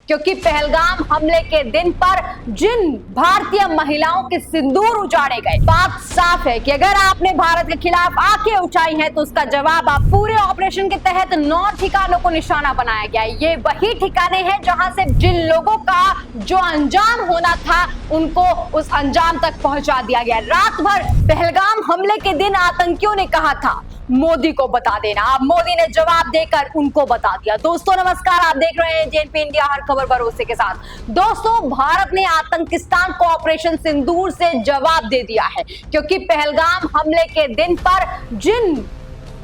क्योंकि पहलगाम हमले के दिन पर जिन भारतीय महिलाओं के सिंदूर उजाड़े गए, बात साफ है कि अगर आपने भारत के खिलाफ आंखें उठाई हैं तो उसका जवाब आप पूरे ऑपरेशन के तहत 9 ठिकानों को निशाना बनाया गया है। ये वही ठिकाने हैं जहां से जिन लोगों का जो अंजाम होना था उनको उस अंजाम तक पहुंचा दिया गया। रात भर पहलगाम हमले के दिन आतंकियों ने कहा था मोदी को बता देना, अब मोदी ने जवाब देकर उनको बता दिया। दोस्तों नमस्कार, आप देख रहे हैं जेएनपी इंडिया, हर खबर भरोसे के साथ। दोस्तों भारत ने आतंकिस्तान को ऑपरेशन सिंदूर से जवाब दे दिया है, क्योंकि पहलगाम हमले के दिन पर जिन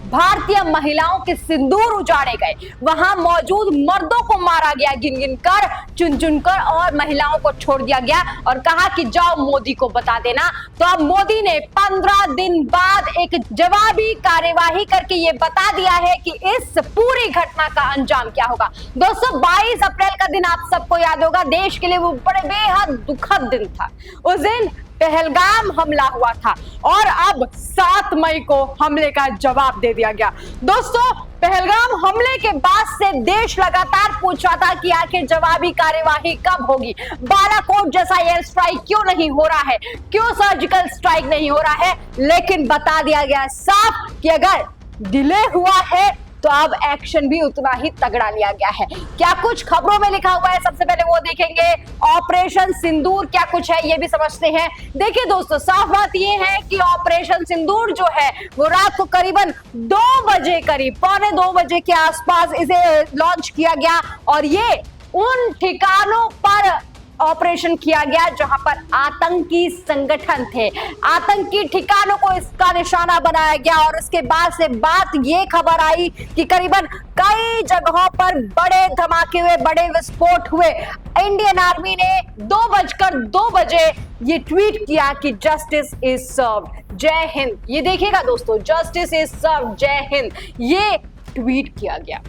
भारतीय महिलाओं के सिंदूर उजाड़े गए, वहां मौजूद मर्दों को मारा गया गिन गिन कर, चुन चुन कर, और महिलाओं को छोड़ दिया गया और कहा कि जाओ मोदी को बता देना। तो अब मोदी ने 15 दिन बाद एक जवाबी कार्यवाही करके ये बता दिया है कि इस पूरी घटना का अंजाम क्या होगा। दोस्तों 22 अप्रैल का दिन आप सबको याद होगा, देश के लिए वो बड़े बेहद दुखद दिन था। उस दिन पहलगाम हमला हुआ था और अब 7 मई को हमले का जवाब दे दिया गया। दोस्तों पहलगाम हमले के बाद से देश लगातार पूछ रहा था कि आखिर जवाबी कार्यवाही कब होगी, बालाकोट जैसा एयर स्ट्राइक क्यों नहीं हो रहा है, क्यों सर्जिकल स्ट्राइक नहीं हो रहा है। लेकिन बता दिया गया साफ कि अगर डिले हुआ है तो अब एक्शन भी उतना ही तगड़ा लिया गया है। क्या कुछ खबरों में लिखा हुआ है, सबसे पहले वो देखेंगे। ऑपरेशन सिंदूर क्या कुछ है ये भी समझते हैं। देखिए दोस्तों, साफ बात ये है कि ऑपरेशन सिंदूर जो है वो रात को करीबन 2 बजे, करीब पौने 2 बजे के आसपास इसे लॉन्च किया गया और ये उन ठिकानों पर ऑपरेशन किया गया जहां पर आतंकी संगठन थे, आतंकी ठिकानों को इसका निशाना बनाया गया। और उसके बाद से बात ये खबर आई कि करीबन कई जगहों पर बड़े धमाके हुए, बड़े विस्फोट हुए। इंडियन आर्मी ने 2:02 बजे ये ट्वीट किया कि जस्टिस इज सर्व्ड, जय हिंद। ये देखिएगा दोस्तों, जस्टिस इज सर्व्ड, जय हिंद, ये ट्वीट किया गया,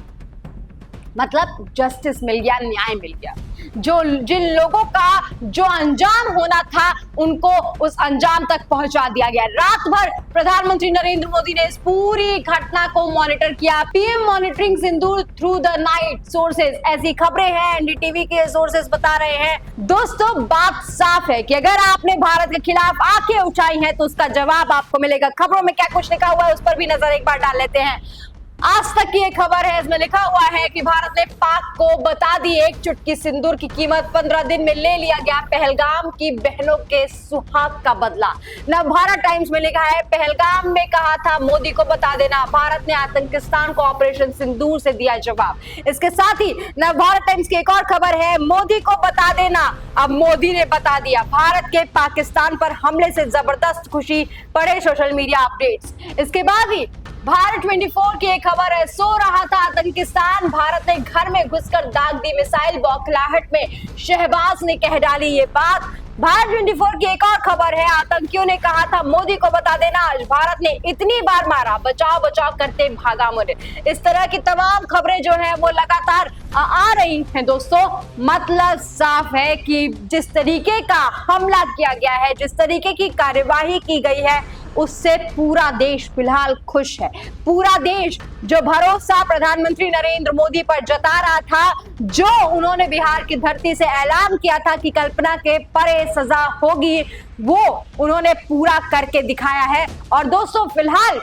मतलब जस्टिस मिल गया, न्याय मिल गया। जिन लोगों का जो अंजाम होना था उनको उस अंजाम तक पहुंचा दिया गया। रात भर प्रधानमंत्री नरेंद्र मोदी ने इस पूरी घटना को मॉनिटर किया। PM monitoring Sindoor through the night sources, ऐसी खबरें हैं, एनडीटीवी के सोर्सेज बता रहे हैं। दोस्तों बात साफ है कि अगर आपने भारत के खिलाफ आंखें उठाई हैं तो उसका जवाब आपको मिलेगा। खबरों में क्या कुछ लिखा हुआ है उस पर भी नजर एक बार डाल लेते हैं। आज तक की एक खबर है, इसमें लिखा हुआ है कि भारत ने पाक को बता दी एक चुटकी सिंदूर की कीमत, 15 दिन में ले लिया गया पहलगाम की बहनों के सुहाग का बदला। नवभारत टाइम्स में लिखा है, पहलगाम में कहा था मोदी को बता देना, भारत ने आतंकिस्तान को ऑपरेशन सिंदूर से दिया जवाब। इसके साथ ही नवभारत टाइम्स की एक और खबर है, मोदी को बता देना, अब मोदी ने बता दिया, भारत के पाकिस्तान पर हमले से जबरदस्त खुशी, पढ़े सोशल मीडिया अपडेट्स। इसके बाद ही भारत 24 की एक खबर है, सो रहा था आतंकिस्तान, भारत ने घर में घुसकर दाग दी मिसाइल, बौखलाहट में शहबाज ने कह डाली ये बात। भारत 24 की एक और खबर है, आतंकियों ने कहा था मोदी को बता देना, आज भारत ने इतनी बार मारा, बचाव बचाव करते भागा मुड़े। इस तरह की तमाम खबरें जो है वो लगातार आ रही हैं। दोस्तों मतलब साफ है कि जिस तरीके का हमला किया गया है, जिस तरीके की कार्यवाही की गई है, उससे पूरा देश फिलहाल खुश है। पूरा देश जो भरोसा प्रधानमंत्री नरेंद्र मोदी पर जता रहा था, जो उन्होंने बिहार की धरती से ऐलान किया था कि कल्पना के परे सजा होगी, वो उन्होंने पूरा करके दिखाया है। और दोस्तों फिलहाल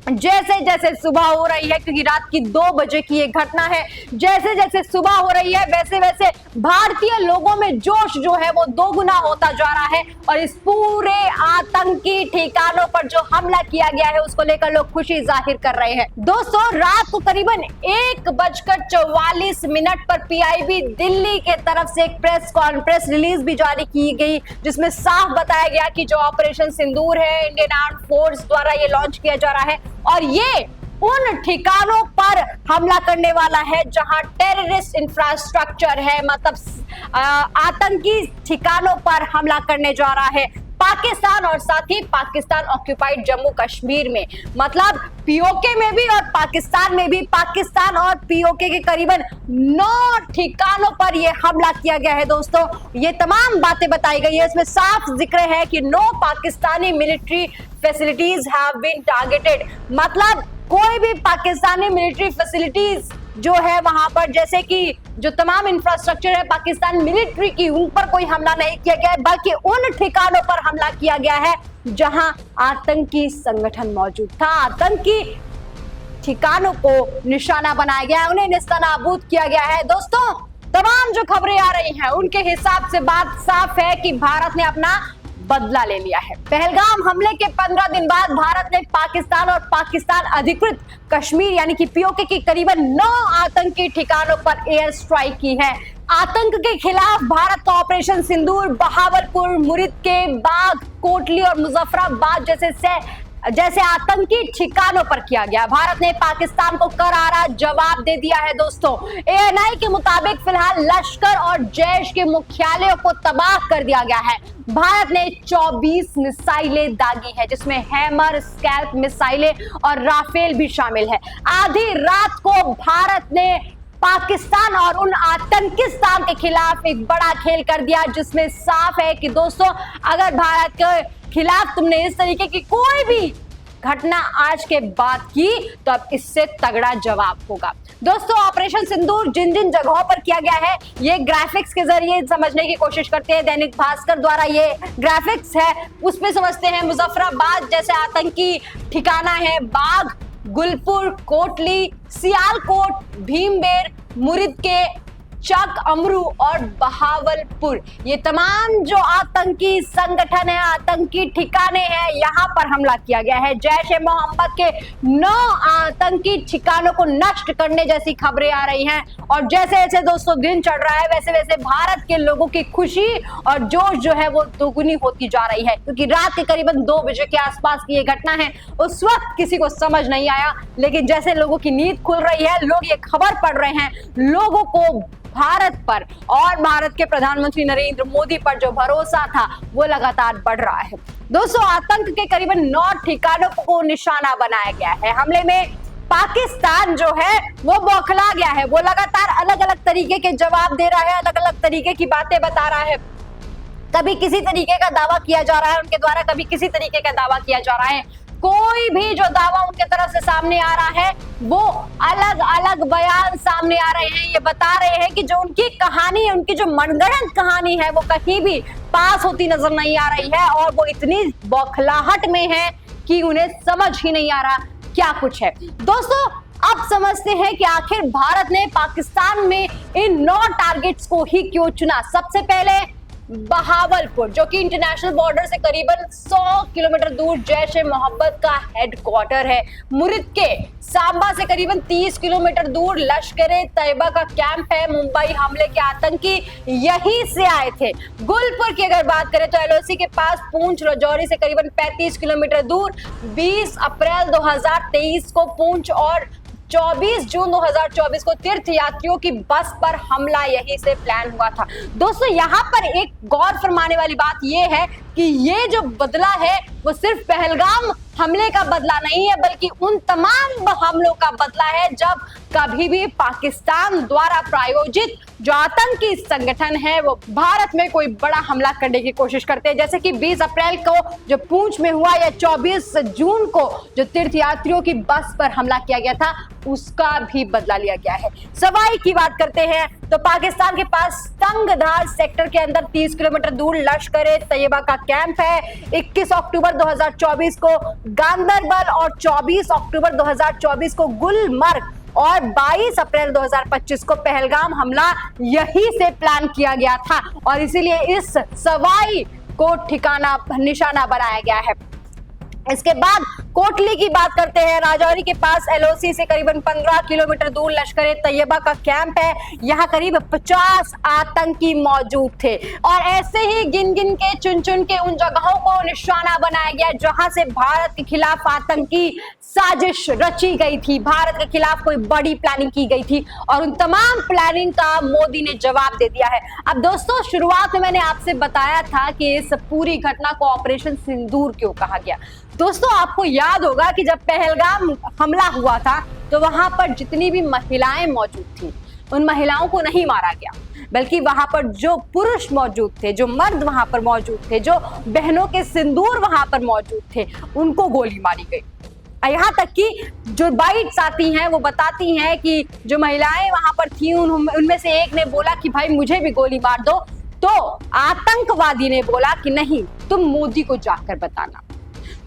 जैसे जैसे सुबह हो रही है, क्योंकि रात की 2 बजे की ये घटना है, जैसे जैसे सुबह हो रही है वैसे वैसे भारतीय लोगों में जोश जो है वो दोगुना होता जा रहा है और इस पूरे आतंकी ठिकानों पर जो हमला किया गया है उसको लेकर लोग खुशी जाहिर कर रहे हैं। दोस्तों रात को करीबन 1:44 पर पीआईबी दिल्ली के तरफ से एक प्रेस रिलीज भी जारी की गई, जिसमें साफ बताया गया कि जो ऑपरेशन सिंदूर है इंडियन आर्म फोर्स द्वारा ये लॉन्च किया जा रहा है और ये उन ठिकानों पर हमला करने वाला है जहां टेररिस्ट इंफ्रास्ट्रक्चर है, मतलब आतंकी ठिकानों पर हमला करने जा रहा है पाकिस्तान और साथ ही पाकिस्तान ऑक्यूपाइड जम्मू कश्मीर में, मतलब पीओके में भी और पाकिस्तान में भी। पाकिस्तान और पीओके के करीबन 9 ठिकानों पर यह हमला किया गया है। दोस्तों ये तमाम बातें बताई गई है, इसमें साफ जिक्र है कि 9 Pakistani military facilities have been targeted, मतलब कोई भी पाकिस्तानी मिलिट्री फैसिलिटीज जो है वहां पर जैसे कि जो तमाम इंफ्रास्ट्रक्चर है पाकिस्तान मिलिट्री की, उन पर कोई हमला नहीं किया गया है, बल्कि उन ठिकानों पर हमला किया गया है जहां आतंकी संगठन मौजूद था। आतंकी ठिकानों को निशाना बनाया गया है, उन्हें नेस्तनाबूद किया गया है। दोस्तों, तमाम जो खबरें आ रही हैं उनके हिसाब से बात साफ है कि भारत ने अपना बदला ले लिया है। पहलगाम हमले के 15 दिन बाद भारत ने पाकिस्तान और पाकिस्तान अधिकृत कश्मीर यानी कि पीओके की करीबन 9 आतंकी ठिकानों पर एयर स्ट्राइक की है। आतंक के खिलाफ भारत का ऑपरेशन सिंदूर बहावलपुर, मुरिद के बाग, कोटली और मुजफ्फराबाद जैसे आतंकी ठिकानों पर किया गया। भारत ने पाकिस्तान को करारा जवाब दे दिया है। दोस्तों, एएनआई के मुताबिक फिलहाल लश्कर और जैश के मुख्यालयों को तबाह कर दिया गया है। भारत ने 24 मिसाइलें दागी है, जिसमें हैमर, स्कैल्प मिसाइलें और राफेल भी शामिल है। आधी रात को भारत ने पाकिस्तान और उन आतंकिस्तान के खिलाफ एक बड़ा खेल कर दिया, जिसमें साफ है कि दोस्तों, अगर भारत के खिलाफ तुमने इस तरीके की कोई भी घटना आज के बाद की तो अब इससे तगड़ा जवाब होगा। दोस्तों, ऑपरेशन सिंदूर जिन जिन जगहों पर किया गया है, ये ग्राफिक्स के जरिए समझने की कोशिश करते हैं। दैनिक भास्कर द्वारा ये ग्राफिक्स है, उसमें समझते हैं। मुजफ्फराबाद जैसे आतंकी ठिकाना है, बाग, गुलपुर, कोटली, सियालकोट, भीमबेर, मुरिद के चक, अमरू और बहावलपुर, ये तमाम जो आतंकी संगठन है, आतंकी ठिकाने हैं, यहां पर हमला किया गया है। जैश ए मोहम्मद के 9 आतंकी ठिकानों को नष्ट करने जैसी खबरें आ रही हैं। और जैसे जैसे दोस्तों दिन चढ़ रहा है, वैसे वैसे भारत के लोगों की खुशी और जोश जो है वो दोगुनी होती जा रही है, क्योंकि रात के करीबन 2 बजे के आसपास की ये घटना है। उस वक्त किसी को समझ नहीं आया, लेकिन जैसे लोगों की नींद खुल रही है, लोग ये खबर पढ़ रहे हैं, लोगों को भारत पर और भारत के प्रधानमंत्री नरेंद्र मोदी पर जो भरोसा था वो लगातार बढ़ रहा है। दोस्तों, आतंक के करीबन 9 ठिकानों को निशाना बनाया गया है। हमले में पाकिस्तान जो है वो बौखला गया है, वो लगातार अलग अलग तरीके के जवाब दे रहा है, अलग अलग तरीके की बातें बता रहा है। कभी किसी तरीके का दावा किया जा रहा है उनके द्वारा, कभी किसी तरीके का दावा किया जा रहा है। कोई भी जो दावा उनके तरफ से सामने आ रहा है वो अलग अलग बयान सामने आ रहे हैं। ये बता रहे हैं कि जो उनकी कहानी है, उनकी जो मनगढ़ंत कहानी है, वो कहीं भी पास होती नजर नहीं आ रही है, और वो इतनी बौखलाहट में है कि उन्हें समझ ही नहीं आ रहा क्या कुछ है। दोस्तों, अब समझते हैं कि आखिर भारत ने पाकिस्तान में इन 9 टारगेट्स को ही क्यों चुना। सबसे पहले बहावलपुर, जो कि इंटरनेशनल बॉर्डर से करीबन 100 किलोमीटर दूर जैश ए मोहम्मद का हेडक्वार्टर है। मुरिद के सांबा से करीबन 30 किलोमीटर दूर लश्कर-ए तैयबा का कैंप है। मुंबई हमले के आतंकी यहीं से आए थे। गुलपुर की अगर बात करें तो एलओसी के पास पूंछ राजौरी से करीबन 35 किलोमीटर दूर 20 अप्रैल 2023 को पूंछ और 24 जून 2024 को तीर्थ यात्रियों की बस पर हमला यहीं से प्लान हुआ था। दोस्तों, यहाँ पर एक गौर फरमाने वाली बात यह है कि ये जो बदला है वो सिर्फ पहलगाम हमले का बदला नहीं है, बल्कि उन तमाम हमलों का बदला है जब कभी भी पाकिस्तान द्वारा प्रायोजित जो आतंकी संगठन है वो भारत में कोई बड़ा हमला करने की कोशिश करते हैं। जैसे कि 20 अप्रैल को जो पूंछ में हुआ, या 24 जून को जो तीर्थयात्रियों की बस पर हमला किया गया था, उसका भी बदला लिया गया है। सवाई की बात करते हैं तो पाकिस्तान के पास तंगधार सेक्टर के अंदर 30 किलोमीटर दूर लश्कर-ए तैयबा का कैंप है। 21 अक्टूबर 2024 को गांदरबल और 24 अक्टूबर 2024 को गुलमर्ग और 22 अप्रैल 2025 को पहलगाम हमला यहीं से प्लान किया गया था, और इसीलिए इस सवाई को ठिकाना निशाना बनाया गया है। इसके बाद कोटली की बात करते हैं। राजौरी के पास एलओसी से करीबन 15 किलोमीटर दूर लश्कर-ए तैयबा का कैंप है। यहाँ करीब 50 आतंकी मौजूद थे, और ऐसे ही गिन गिन के चुन चुन के उन जगहों को निशाना बनाया गया जहां से भारत के खिलाफ आतंकी साजिश रची गई थी, भारत के खिलाफ कोई बड़ी प्लानिंग की गई थी, और उन तमाम प्लानिंग का मोदी ने जवाब दे दिया है। अब दोस्तों, शुरुआत में मैंने आपसे बताया था कि इस पूरी घटना को ऑपरेशन सिंदूर क्यों कहा गया। दोस्तों, आपको याद होगा कि जब पहलगाम हमला हुआ था तो वहां पर जितनी भी महिलाएं मौजूद थी, उन महिलाओं को नहीं मारा गया, बल्कि वहां पर जो पुरुष मौजूद थे, जो मर्द वहां पर मौजूद थे, जो बहनों के सिंदूर वहां पर मौजूद थे, उनको गोली मारी गई। यहाँ तक कि जो बाइट्स आती हैं वो बताती हैं कि जो महिलाएं वहां पर थी उनमें से एक ने बोला कि भाई मुझे भी गोली मार दो, तो आतंकवादी ने बोला कि नहीं, तुम मोदी को जाकर बताना।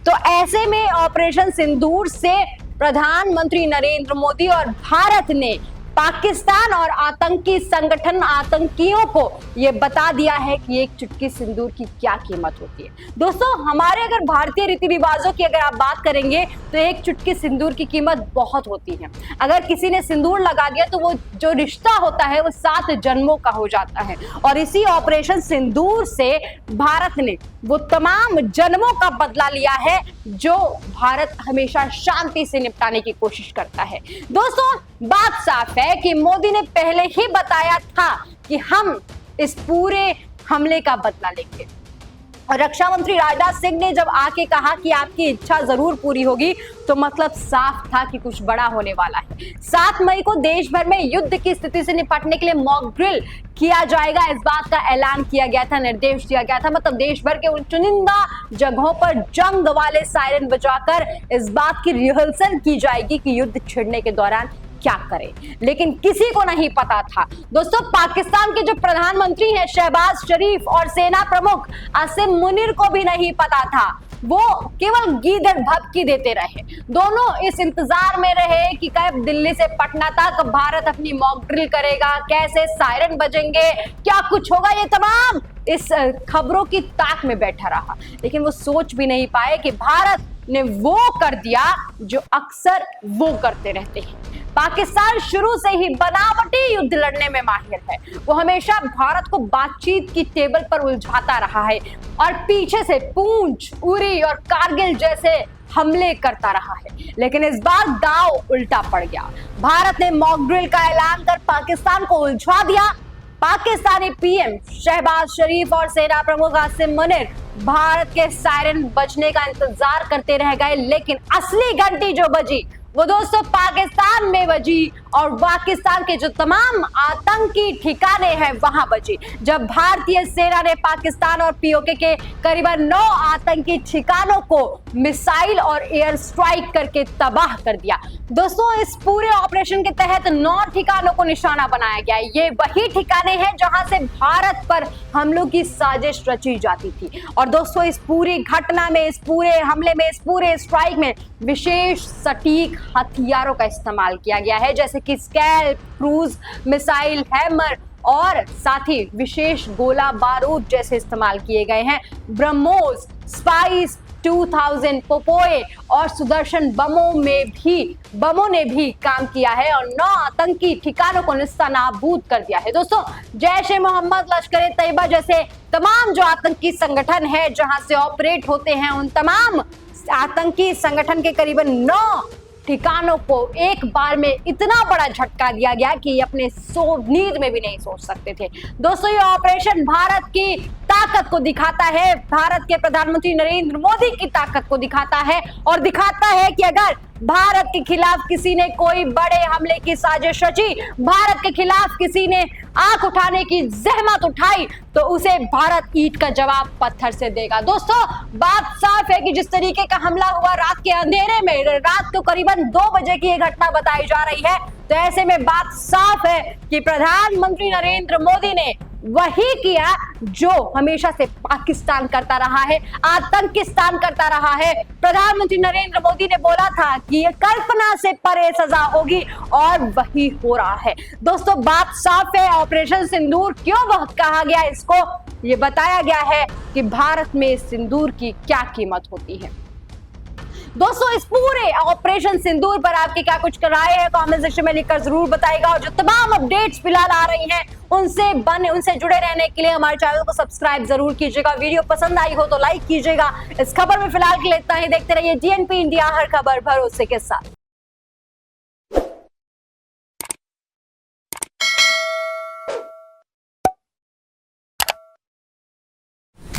तो ऐसे में ऑपरेशन सिंदूर से प्रधानमंत्री नरेंद्र मोदी और भारत ने पाकिस्तान और आतंकी संगठन आतंकियों को यह बता दिया है कि एक चुटकी सिंदूर की क्या कीमत होती है। दोस्तों, हमारे अगर भारतीय रीति रिवाजों की अगर आप बात करेंगे तो एक चुटकी सिंदूर की कीमत बहुत होती है। अगर किसी ने सिंदूर लगा दिया तो वो जो रिश्ता होता है वो 7 जन्मों का हो जाता है। और इसी ऑपरेशन सिंदूर से भारत ने वो तमाम जन्मों का बदला लिया है जो भारत हमेशा शांति से निपटाने की कोशिश करता है। दोस्तों, बात साफ है कि मोदी ने पहले ही बताया था कि हम इस पूरे हमले का बदला लेंगे। और रक्षा मंत्री राजनाथ सिंह ने जब आके कहा कि आपकी इच्छा जरूर पूरी होगी, तो मतलब साफ था कि कुछ बड़ा होने वाला है। 7 मई को देश भर में युद्ध की स्थिति से निपटने के लिए मॉक ड्रिल किया जाएगा, इस बात का ऐलान किया गया था, निर्देश दिया गया था। मतलब देश भर के उन चुनिंदा जगहों पर जंग वाले सायरन बजाकर इस बात की रिहर्सल की जाएगी कि युद्ध छिड़ने के दौरान क्या करें। लेकिन किसी को नहीं पता था दोस्तों, पाकिस्तान के जो प्रधानमंत्री हैं शहबाज शरीफ और सेना प्रमुख आसिम मुनीर को भी नहीं पता था। वो केवल गीदड़ भभकी देते रहे। दोनों इस इंतजार में रहे कि कब दिल्ली से पटना तक भारत अपनी मॉक ड्रिल करेगा, कैसे सायरन बजेंगे, क्या कुछ होगा, ये तमाम इस खबरों की ताक में बैठा रहा। लेकिन वो सोच भी नहीं पाए कि भारत ने वो कर दिया जो अक्सर वो करते रहते हैं। पाकिस्तान शुरू से ही बनावटी युद्ध लड़ने में माहिर है। वो हमेशा भारत को बातचीत की टेबल पर उलझाता रहा है और पीछे से पूंछ, उरी और कारगिल जैसे हमले करता रहा है। लेकिन इस बार दांव उल्टा पड़ गया। भारत ने मॉक ड्रिल का ऐलान कर पाकिस्तान को उलझा दिया। पाकिस्तानी पीएम शहबाज शरीफ और सेना प्रमुख आसिम मुनीर भारत के सायरन बजने का इंतजार करते रह गए। लेकिन असली घंटी जो बजी वो दोस्तों पाकिस्तान में बजी और पाकिस्तान के जो तमाम आतंकी ठिकाने हैं वहां बजी, जब भारतीय सेना ने पाकिस्तान और पीओके के करीबन 9 आतंकी ठिकानों को मिसाइल और एयर स्ट्राइक करके तबाह कर दिया। दोस्तों, इस पूरे ऑपरेशन के तहत 9 ठिकानों को निशाना बनाया गया। ये वही ठिकाने हैं जहां से भारत पर हमलों की साजिश रची जाती थी। और दोस्तों, इस पूरी घटना में, इस पूरे हमले में, इस पूरे स्ट्राइक में विशेष सटीक हथियारों का इस्तेमाल किया गया है, जैसे कि स्कैल्प, क्रूज मिसाइल, हैमर और साथ ही विशेष गोला बारूद जैसे इस्तेमाल किए गए हैं। ब्रह्मोस, स्पाइस 2000, पोपोए और सुदर्शन बमों ने भी काम किया है और 9 आतंकी ठिकानों को निस्तानाबूद कर दिया है। दोस्तों, जैश ए मोहम्मद, लश्कर ए तैयबा जैसे तमाम जो आतंकी संगठन है जहां से ऑपरेट होते हैं, उन तमाम आतंकी संगठन के करीबन 9 ठिकानों को एक बार में इतना बड़ा झटका दिया गया कि ये अपने नींद में भी नहीं सोच सकते थे। दोस्तों, ये ऑपरेशन भारत की ताकत को दिखाता है, भारत के प्रधानमंत्री नरेंद्र मोदी की ताकत को दिखाता है और दिखाता है कि अगर भारत के खिलाफ किसी ने कोई बड़े हमले की साजिश रची, भारत के खिलाफ किसी ने आंख उठाने की जहमत उठाई, तो उसे भारत ईंट का जवाब पत्थर से देगा। दोस्तों, बात साफ है कि जिस तरीके का हमला हुआ रात के अंधेरे में, रात को करीबन 2 बजे की ये घटना बताई जा रही है, तो ऐसे में बात साफ है कि प्रधानमंत्री नरेंद्र मोदी ने वही किया जो हमेशा से पाकिस्तान करता रहा है, आतंकिस्तान करता रहा है। प्रधानमंत्री नरेंद्र मोदी ने बोला था कि ये कल्पना से परे सजा होगी और वही हो रहा है। दोस्तों, बात साफ है, ऑपरेशन सिंदूर क्यों बहुत कहा गया, इसको ये बताया गया है कि भारत में सिंदूर की क्या कीमत होती है। दोस्तों, इस पूरे ऑपरेशन सिंदूर पर आपकी क्या कुछ राय है, कमेंट सेक्शन में लिखकर जरूर बताइएगा। और जो तमाम अपडेट्स फिलहाल आ रही हैं उनसे जुड़े रहने के लिए हमारे चैनल को सब्सक्राइब जरूर कीजिएगा। वीडियो पसंद आई हो तो लाइक कीजिएगा। इस खबर में फिलहाल के लिए इतना ही। देखते रहिए DNP इंडिया, हर खबर भरोसे के साथ।